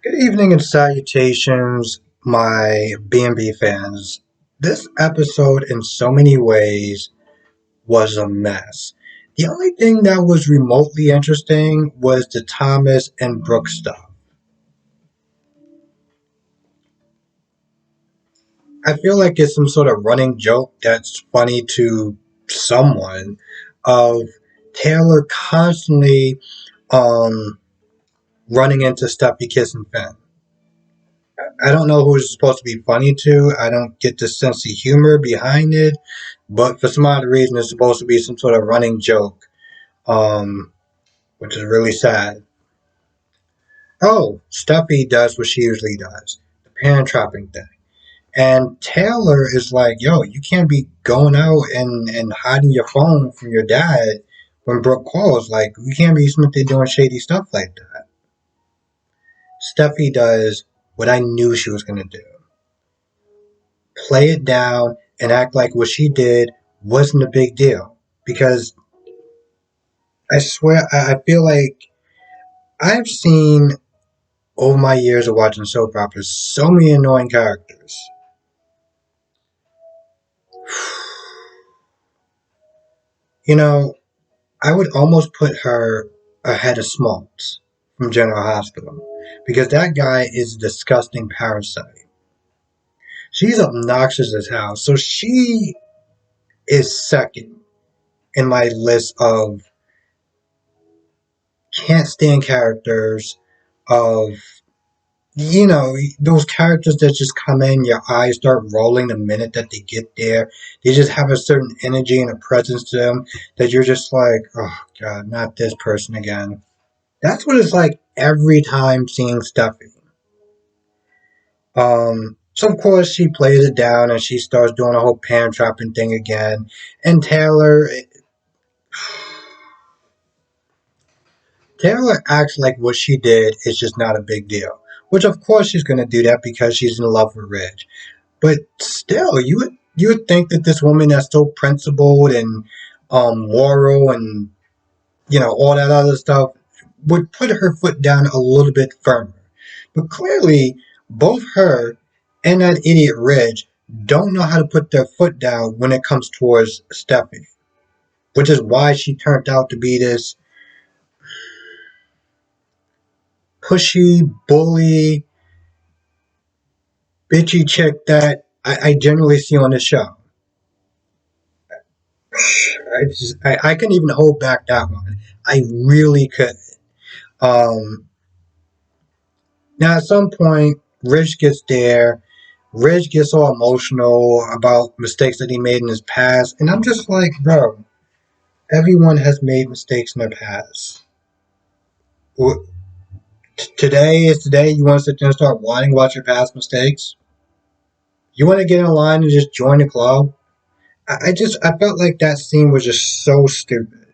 Good evening and salutations, my B&B fans. This episode, in so many ways, was a mess. The only thing that was remotely interesting was the Thomas and Brooke stuff. I feel like it's some sort of running joke that's funny to someone of Taylor constantly um, running into Steffi kissing Finn. I don't know who it's supposed to be funny to. I don't get the sense of humor behind it, but for some odd reason, it's supposed to be some sort of running joke, um, which is really sad. Oh, Steffi does what she usually does, the parent trapping thing. And Taylor is like, yo, you can't be going out and hiding your phone from your dad when Brooke calls. Like, you can't be doing shady stuff like that. Steffi does what I knew she was going to do, play it down and act like what she did wasn't a big deal. Because I swear, I feel like I've seen over my years of watching soap operas so many annoying characters. You know, I would almost put her ahead of Smalls from General Hospital because that guy is a disgusting parasite. She's obnoxious as hell, so she is second in my list of can't stand characters of those characters that just come in, your eyes start rolling the minute that they get there. They just have a certain energy and a presence to them that you're just like, oh god, not this person again. That's what it's like every time seeing Steffi. So of course she plays it down and she starts doing a whole pan trapping thing again. And Taylor acts like what she did is just not a big deal. Which of course she's gonna do that because she's in love with Rich. But still, you would think that this woman that's so principled and moral and all that other stuff would put her foot down a little bit firmer. But clearly, both her and that idiot Ridge don't know how to put their foot down when it comes towards Steffi, which is why she turned out to be this pushy, bully, bitchy chick that I generally see on the show. I couldn't even hold back that one. I really could. Um, Now, at some point, Ridge gets there. Ridge gets all emotional about mistakes that he made in his past. And I'm just like, bro, everyone has made mistakes in their past. Today is today. You want to sit there and start whining about your past mistakes? You want to get in line and just join the club? I felt like that scene was just so stupid.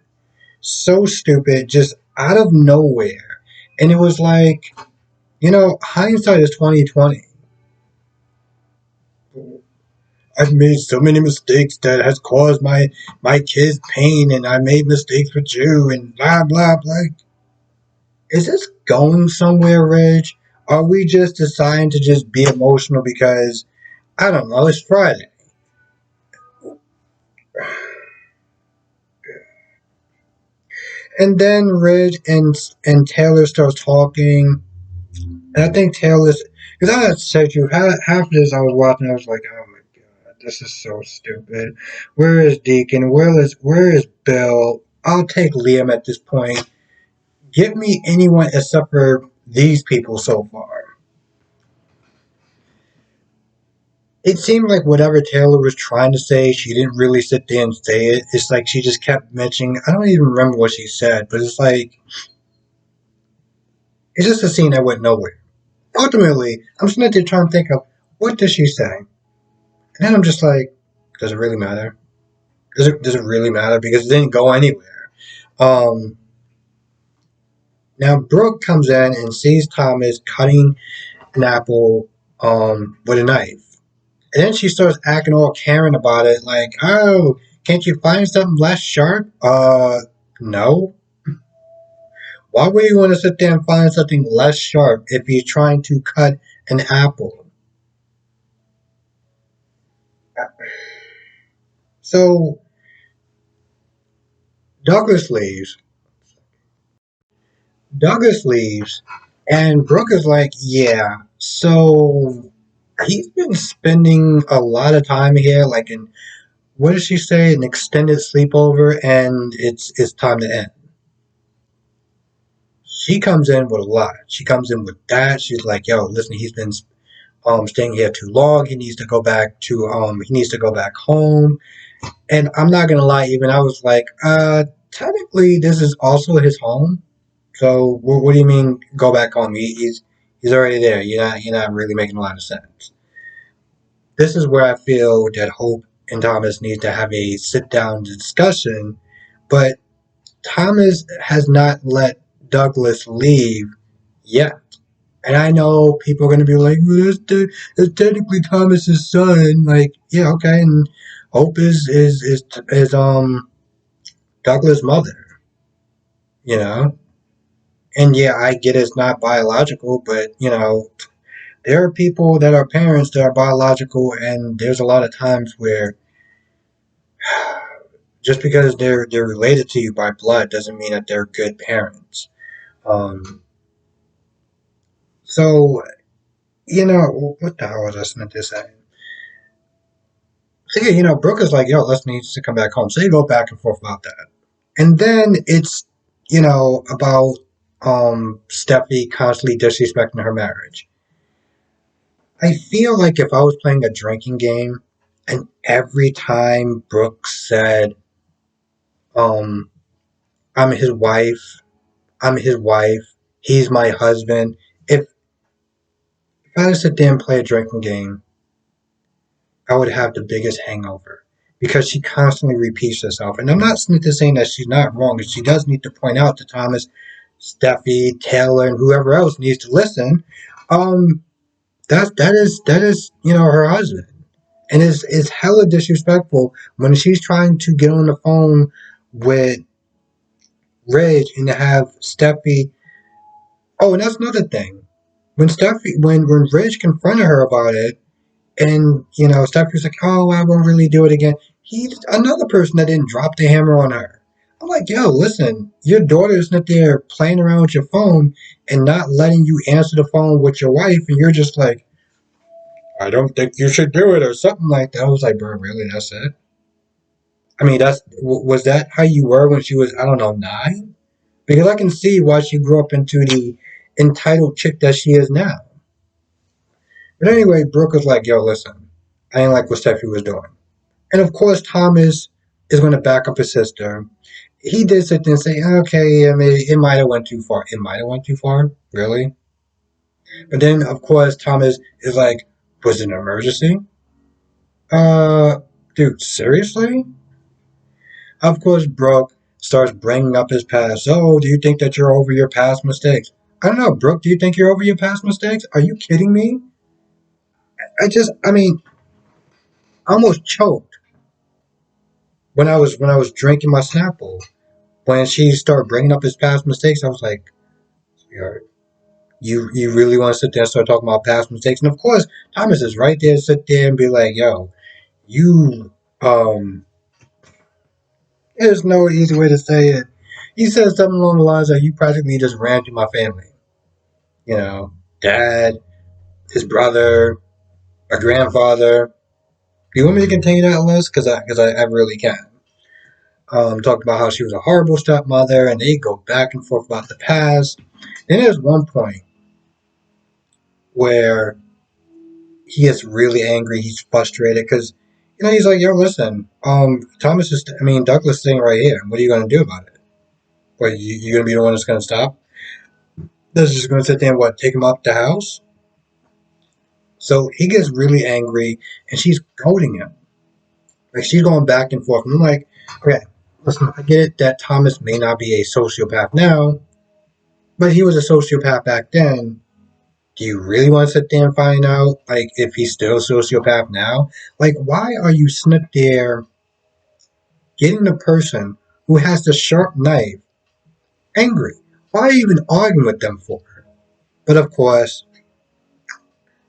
So stupid, just out of nowhere. And it was like, hindsight is 2020. I've made so many mistakes that has caused my kids pain, and I made mistakes with you, and blah blah blah. Is this going somewhere, Reg? Are we just deciding to just be emotional because I don't know? It's Friday, and then Reg and Taylor starts talking, and I think Taylor's because I have to say to you, half of this I was watching, I was like, oh my god, this is so stupid. Where is Deacon? Where is Bill? I'll take Liam at this point. Give me anyone except for these people so far. It seemed like whatever Taylor was trying to say, she didn't really sit there and say it. It's like she just kept mentioning. I don't even remember what she said, but it's like it's just a scene that went nowhere. Ultimately, I'm sitting there trying to think of what does she say, and then I'm just like, does it really matter? Does it really matter? Because it didn't go anywhere. Um, Now Brooke comes in and sees Thomas cutting an apple with a knife. And then she starts acting all Karen about it, like, oh, can't you find something less sharp? No. Why would you want to sit there and find something less sharp if you're trying to cut an apple? So Douglas leaves. Douglas leaves, and Brooke is like, yeah. So he's been spending a lot of time here, like in what does she say? An extended sleepover, and it's time to end. She comes in with a lot. She comes in with that. She's like, yo, listen, he's been staying here too long. He needs to go back home. And I'm not gonna lie, even I was like, technically this is also his home. So what do you mean go back home? He's already there. You're not really making a lot of sense. This is where I feel that Hope and Thomas need to have a sit down discussion, but Thomas has not let Douglas leave yet. And I know people are going to be like, well, that's technically Thomas's son. Like, yeah, okay. And Hope is Douglas' mother, you know? And yeah, I get it's not biological, but, there are people that are parents that are biological, and there's a lot of times where just because they're related to you by blood doesn't mean that they're good parents. Um, so what the hell was I supposed to say? So yeah, Brooke is like, yo, Les needs to come back home. So they go back and forth about that, and then it's about Steffi constantly disrespecting her marriage. I feel like if I was playing a drinking game, and every time Brooke said, um, "I'm his wife," I'm his wife. He's my husband. If I had to sit there and play a drinking game, I would have the biggest hangover because she constantly repeats herself. And I'm not saying that she's not wrong. She does need to point out to Thomas, Steffi, Taylor, and whoever else needs to listen. Um, that is her husband, and it's hella disrespectful when she's trying to get on the phone with Reg and to have Steffi. Oh, and that's another thing. When Reg confronted her about it, and Stephanie's like, "Oh, I won't really do it again." He's another person that didn't drop the hammer on her. I'm like, yo, listen, your daughter's not there playing around with your phone and not letting you answer the phone with your wife, and you're just like, I don't think you should do it, or something like that. I was like, bro, really? That's it? I mean, was that how you were when she was, I don't know, 9? Because I can see why she grew up into the entitled chick that she is now. But anyway, Brooke was like, yo, listen, I ain't like what Steffi was doing. And of course, Thomas is going to back up his sister. He did sit there and say, okay, I mean, it might have went too far. It might have went too far, really. But then, of course, Thomas is like, was it an emergency? Uh, dude, seriously? Of course, Brooke starts bringing up his past. Oh, do you think that you're over your past mistakes? I don't know, Brooke. Do you think you're over your past mistakes? Are you kidding me? I mean, I almost choked when I was drinking my Snapple. When she started bringing up his past mistakes, I was like, you really want to sit there and start talking about past mistakes? And of course, Thomas is right there to sit there and be like, yo, you, there's no easy way to say it. He said something along the lines of, you practically just ran through my family. Dad, his brother, my grandfather. Do you want me to continue that list? Because I really can. Talked about how she was a horrible stepmother, and they go back and forth about the past. Then there's one point where he gets really angry. He's frustrated because he's like, "Yo, listen, Douglas is sitting right here. What are you gonna do about it? What you gonna be the one that's gonna stop? This is just gonna sit there and what take him out the house?" So he gets really angry, and she's goading him. Like she's going back and forth. And I'm like, okay, listen, I get it that Thomas may not be a sociopath now, but he was a sociopath back then. Do you really want to sit there and find out, like, if he's still a sociopath now? Like, why are you sitting there getting the person who has the sharp knife angry? why are you even arguing with them for? But of course,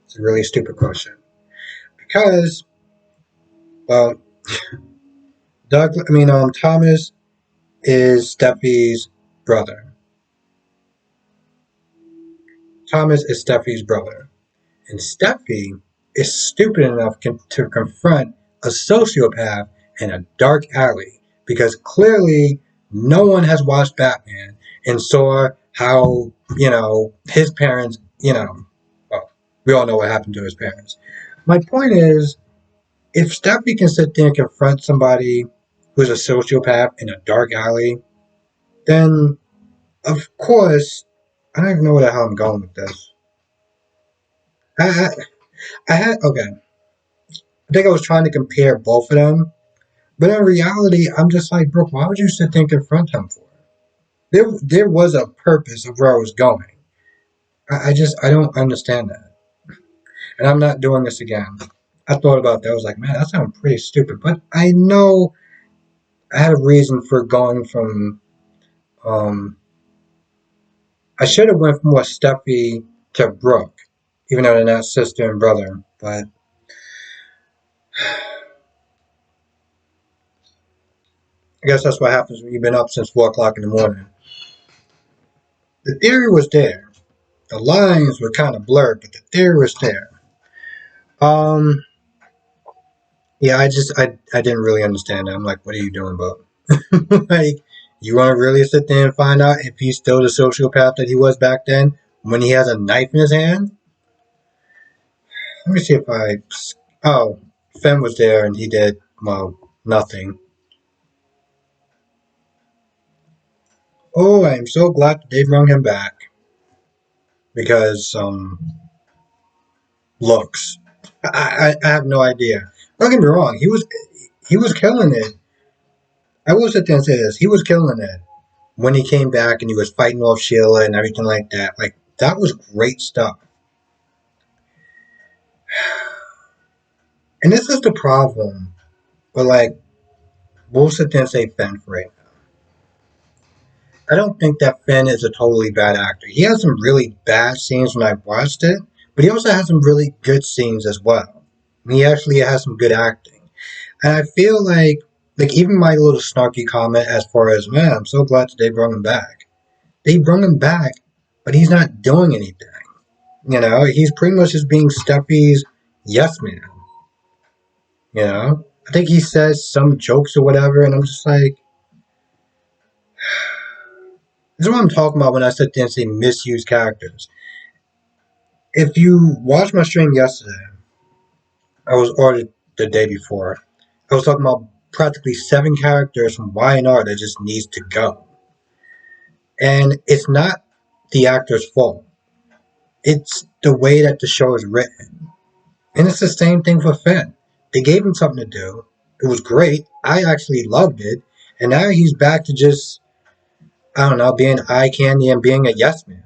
it's a really stupid question. Because, well, Thomas is Steffi's brother. Thomas is Steffi's brother. And Steffi is stupid enough to confront a sociopath in a dark alley because clearly no one has watched Batman and saw how, his parents, well, we all know what happened to his parents. My point is, if Steffi can sit there and confront somebody who's a sociopath in a dark alley, then of course, I don't even know where the hell I'm going with this. I, okay. I think I was trying to compare both of them, but in reality, I'm just like, bro, why would you sit there and confront him for? There was a purpose of where I was going. I don't understand that, and I'm not doing this again. I thought about that. I was like, man, that sounds pretty stupid, but I know I had a reason for going from. I should have went from what Steffi to Brooke, even though they're not sister and brother, but. I guess that's what happens when you've been up since 4 o'clock in the morning. The theory was there. The lines were kind of blurred, but the theory was there. Um, yeah, I didn't really understand that. I'm like, what are you doing, bro? Like, you want to really sit there and find out if he's still the sociopath that he was back then when he has a knife in his hand? Let me see if I. Oh, Finn was there and he did, well, nothing. Oh, I'm so glad that they brought him back. Because, looks. I have no idea. Don't get me wrong, he was killing it. I will sit there and say this, he was killing it when he came back and he was fighting off Sheila and everything like that. Like that was great stuff. And this is the problem. But like we'll sit there and say Finn for right now. I don't think that Finn is a totally bad actor. He has some really bad scenes when I watched it, but he also has some really good scenes as well. He actually has some good acting. And I feel like even my little snarky comment as far as, man, I'm so glad that they brought him back. They brought him back, but he's not doing anything. He's pretty much just being Steffi's yes man. I think he says some jokes or whatever, and I'm just like, this is what I'm talking about when I sit there and say misused characters. If you watched my stream yesterday, or the day before, I was talking about practically 7 characters from Y&R that just needs to go. And it's not the actor's fault. It's the way that the show is written. And it's the same thing for Finn. They gave him something to do. It was great. I actually loved it. And now he's back to just, I don't know, being eye candy and being a yes man.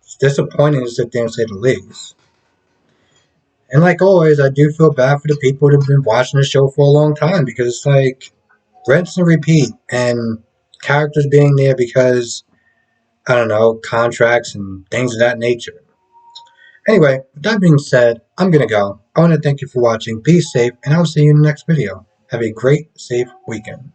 It's disappointing to sit there and say the least. And like always, I do feel bad for the people that have been watching the show for a long time because it's like rinse and repeat and characters being there because, I don't know, contracts and things of that nature. Anyway, with that being said, I'm gonna go. I want to thank you for watching. Be safe, and I'll see you in the next video. Have a great, safe weekend.